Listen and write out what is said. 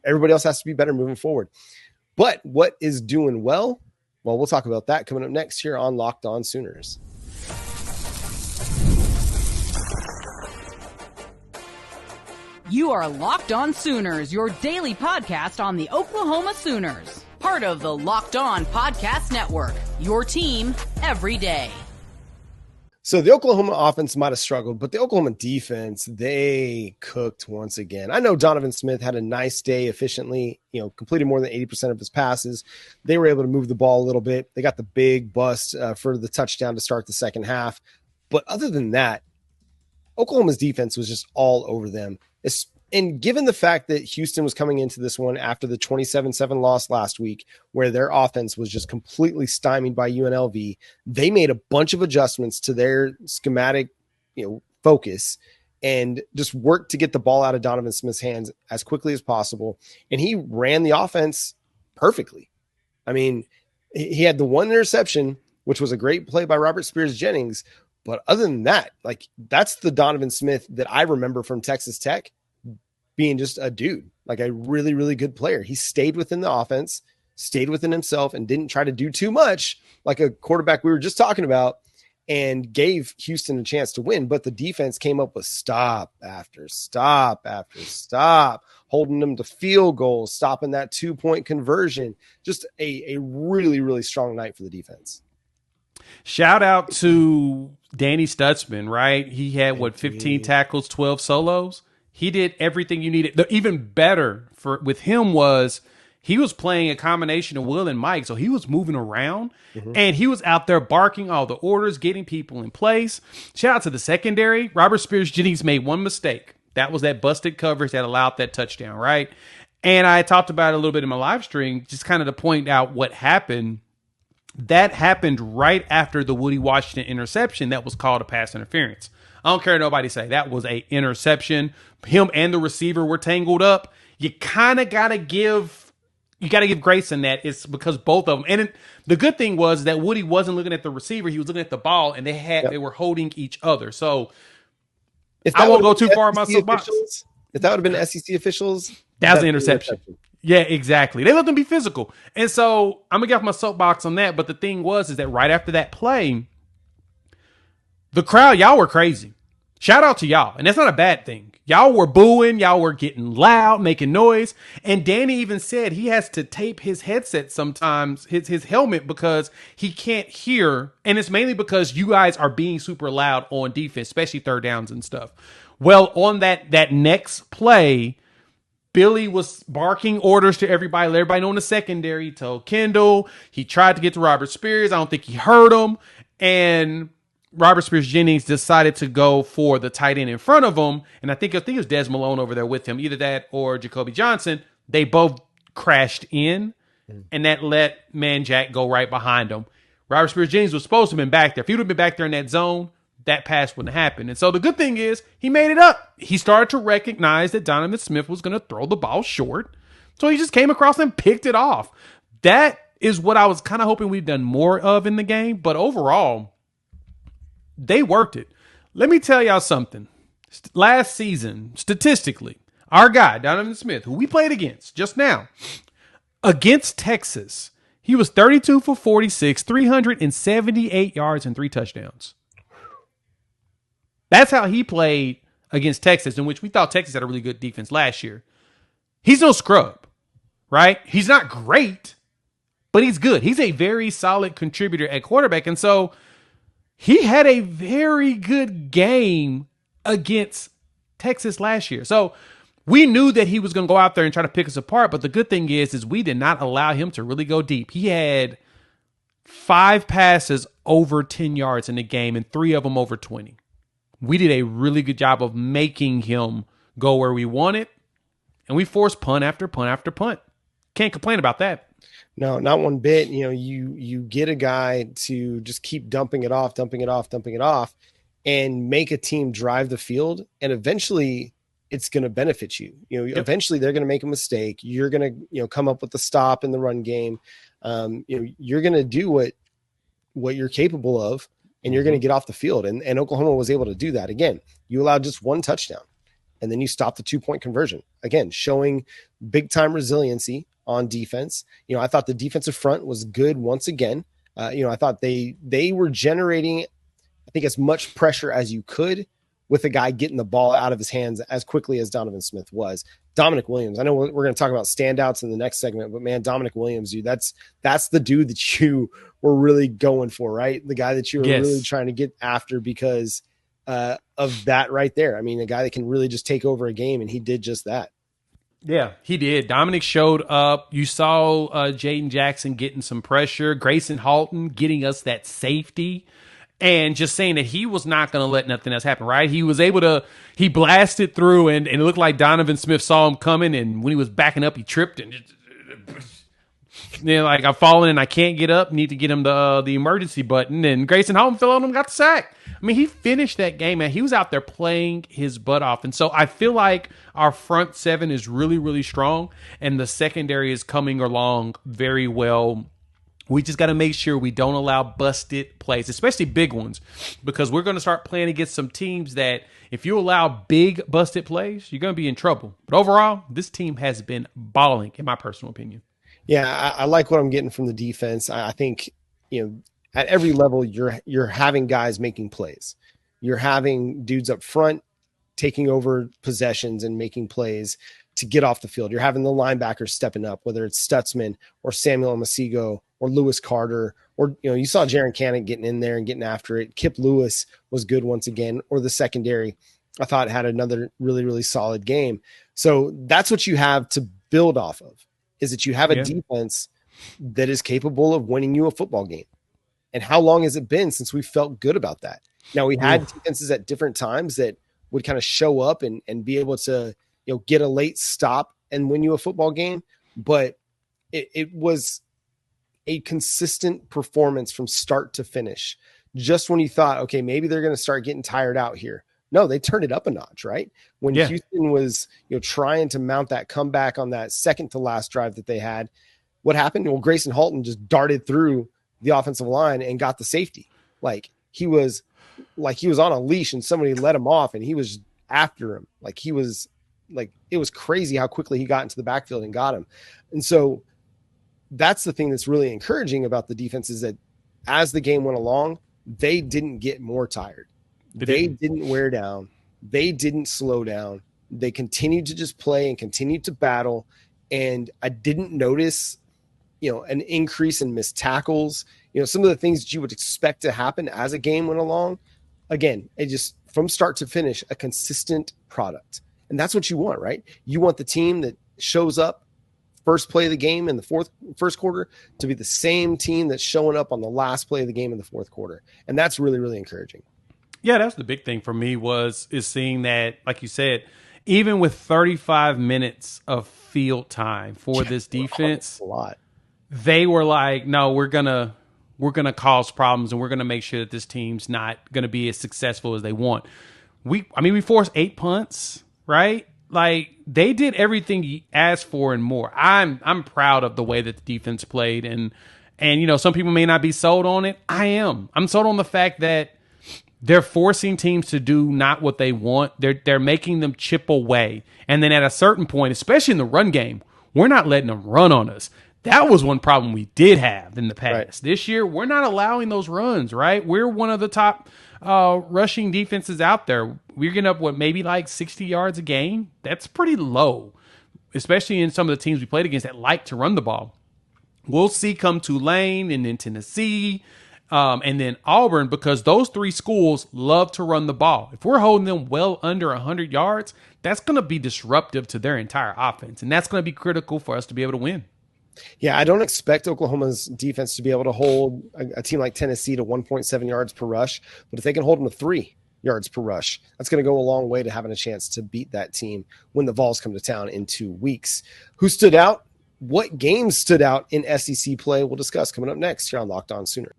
everybody else has to be better moving forward. But what is doing well? Well, we'll talk about that coming up next here on Locked On Sooners. You are Locked On Sooners, your daily podcast on the Oklahoma Sooners. Part of the Locked On Podcast Network, your team every day. So the Oklahoma offense might have struggled, but the Oklahoma defense, they cooked once again. I know Donovan Smith had a nice day efficiently, completed more than 80% of his passes. They were able to move the ball a little bit. They got the big bust for the touchdown to start the second half. But other than that, Oklahoma's defense was just all over them. And given the fact that Houston was coming into this one after the 27-7 loss last week, where their offense was just completely stymied by UNLV, they made a bunch of adjustments to their schematic, focus and just worked to get the ball out of Donovan Smith's hands as quickly as possible. And he ran the offense perfectly. I mean, he had the one interception, which was a great play by Robert Spears Jennings. But other than that, that's the Donovan Smith that I remember from Texas Tech, being just a dude, like a really, really good player. He stayed within the offense, stayed within himself, and didn't try to do too much like a quarterback we were just talking about, and gave Houston a chance to win. But the defense came up with stop after stop after stop, holding them to field goals, stopping that 2-point conversion. Just a really, really strong night for the defense. Shout out to Danny Stutsman, right? He had 15 tackles, 12 solos. He did everything you needed. The even better with him was he was playing a combination of Will and Mike, so he was moving around, and he was out there barking all the orders, getting people in place. Shout out to the secondary. Robert Spears Jennings made one mistake. That was that busted coverage that allowed that touchdown, right? And I talked about it a little bit in my live stream, just kind of to point out what happened. That happened right after the Woody Washington interception that was called a pass interference. I don't care what nobody say. That was a interception. Him and the receiver were tangled up. You kind of got to give Gracen that. It's because both of them. And the good thing was that Woody wasn't looking at the receiver. He was looking at the ball, and they were holding each other. So I won't go too far in my soapbox. If that would have been SEC officials, that was an interception. Yeah, exactly. They let them be physical. And so I'm going to get off my soapbox on that. But the thing is that right after that play, the crowd, y'all were crazy. Shout out to y'all. And that's not a bad thing. Y'all were booing. Y'all were getting loud, making noise. And Danny even said he has to tape his headset sometimes, his helmet, because he can't hear. And it's mainly because you guys are being super loud on defense, especially third downs and stuff. Well, on that next play, Billy was barking orders to everybody. Let everybody know in the secondary. He told Kendall. He tried to get to Robert Spears. I don't think he heard him. And Robert Spears Jennings decided to go for the tight end in front of him. And I think it was Des Malone over there with him. Either that or Jacoby Johnson. They both crashed in. And that let Manjack go right behind him. Robert Spears Jennings was supposed to have been back there. If he would have been back there in that zone, that pass wouldn't happen. And so the good thing is he made it up. He started to recognize that Donovan Smith was going to throw the ball short. So he just came across and picked it off. That is what I was kind of hoping we'd done more of in the game. But overall, they worked it. Let me tell y'all something. Last season, statistically, our guy, Donovan Smith, who we played against just now, against Texas, he was 32 for 46, 378 yards and 3 touchdowns. That's how he played against Texas, in which we thought Texas had a really good defense last year. He's no scrub, right? He's not great, but he's good. He's a very solid contributor at quarterback. And so he had a very good game against Texas last year. So we knew that he was going to go out there and try to pick us apart. But the good thing is we did not allow him to really go deep. He had 5 passes over 10 yards in the game and 3 of them over 20. We did a really good job of making him go where we wanted, and we forced punt after punt after punt. Can't complain about that. No, not one bit. You get a guy to just keep dumping it off, and make a team drive the field, and eventually it's going to benefit you. Eventually they're going to make a mistake. You're going to come up with the stop in the run game. You're going to do what you're capable of. And you're going to get off the field. And Oklahoma was able to do that. Again, you allowed just 1 touchdown. and then you stop the 2-point conversion. Again, showing big time resiliency on defense. I thought the defensive front was good once again. I thought they were generating, I think, as much pressure as you could with a guy getting the ball out of his hands as quickly as Donovan Smith was. Dominic Williams, I know we're going to talk about standouts in the next segment, but man, Dominic Williams, dude, that's the dude that you were really going for, right? The guy that you were really trying to get after because of that right there. I mean, a guy that can really just take over a game, and he did just that. Yeah, he did. Dominic showed up. You saw Jaden Jackson getting some pressure. Gracen Halton getting us that safety. And just saying that he was not going to let nothing else happen, right? He was able to, he blasted through, and it looked like Donovan Smith saw him coming, and when he was backing up, he tripped and just, like, I'm falling and I can't get up, need to get him the emergency button, and Gracen Halton fell on him and got the sack. I mean, he finished that game, man. He was out there playing his butt off. And so I feel like our front seven is really, really strong, and the secondary is coming along very well. We just got to make sure we don't allow busted plays, especially big ones, because we're going to start playing against some teams that if you allow big busted plays, you're going to be in trouble. But overall, this team has been balling, in my personal opinion. Yeah, I like what I'm getting from the defense. I think, at every level, you're having guys making plays. You're having dudes up front taking over possessions and making plays to get off the field. You're having the linebackers stepping up, whether it's Stutsman or Samuel Masigo or Lewis Carter, or, you saw Jaron Cannon getting in there and getting after it. Kip Lewis was good once again, or the secondary, I thought, had another really, really solid game. So that's what you have to build off of, is that you have a defense that is capable of winning you a football game. And how long has it been since we felt good about that? Now, we had defenses at different times that would kind of show up and be able to, get a late stop and win you a football game. But it was a consistent performance from start to finish. Just when you thought, okay, maybe they're going to start getting tired out here. No, they turned it up a notch, right? When Houston was, trying to mount that comeback on that second to last drive that they had, what happened? Well, Gracen Halton just darted through the offensive line and got the safety. He was on a leash and somebody let him off and he was after him. It was crazy how quickly he got into the backfield and got him. And so that's the thing that's really encouraging about the defense, is that as the game went along, they didn't get more tired. They didn't wear down. They didn't slow down. They continued to just play and continued to battle. And I didn't notice, an increase in missed tackles, some of the things that you would expect to happen as a game went along. Again, it just, from start to finish, a consistent product. And that's what you want, right? You want the team that shows up first play of the game in the first quarter to be the same team that's showing up on the last play of the game in the fourth quarter. And that's really, really encouraging. Yeah, that's the big thing for me is seeing that, like you said, even with 35 minutes of field time for this defense, a lot. They were like, no, we're gonna cause problems and we're gonna make sure that this team's not gonna be as successful as they want. We forced 8 punts, right? They did everything he asked for and more. I'm proud of the way that the defense played, and some people may not be sold on it. I am. I'm sold on the fact that they're forcing teams to do not what they want. They're making them chip away. And then at a certain point, especially in the run game, we're not letting them run on us. That was one problem we did have in the past. Right. This year, we're not allowing those runs, right? We're one of the top rushing defenses out there. We're getting up, maybe 60 yards a game? That's pretty low, especially in some of the teams we played against that like to run the ball. We'll see come Tulane and then Tennessee and then Auburn, because those three schools love to run the ball. If we're holding them well under 100 yards, that's going to be disruptive to their entire offense, and that's going to be critical for us to be able to win. Yeah, I don't expect Oklahoma's defense to be able to hold a team like Tennessee to 1.7 yards per rush, but if they can hold them to 3 yards per rush, that's going to go a long way to having a chance to beat that team when the Vols come to town in 2 weeks. Who stood out? What games stood out in SEC play? We'll discuss coming up next here on Locked On Sooners.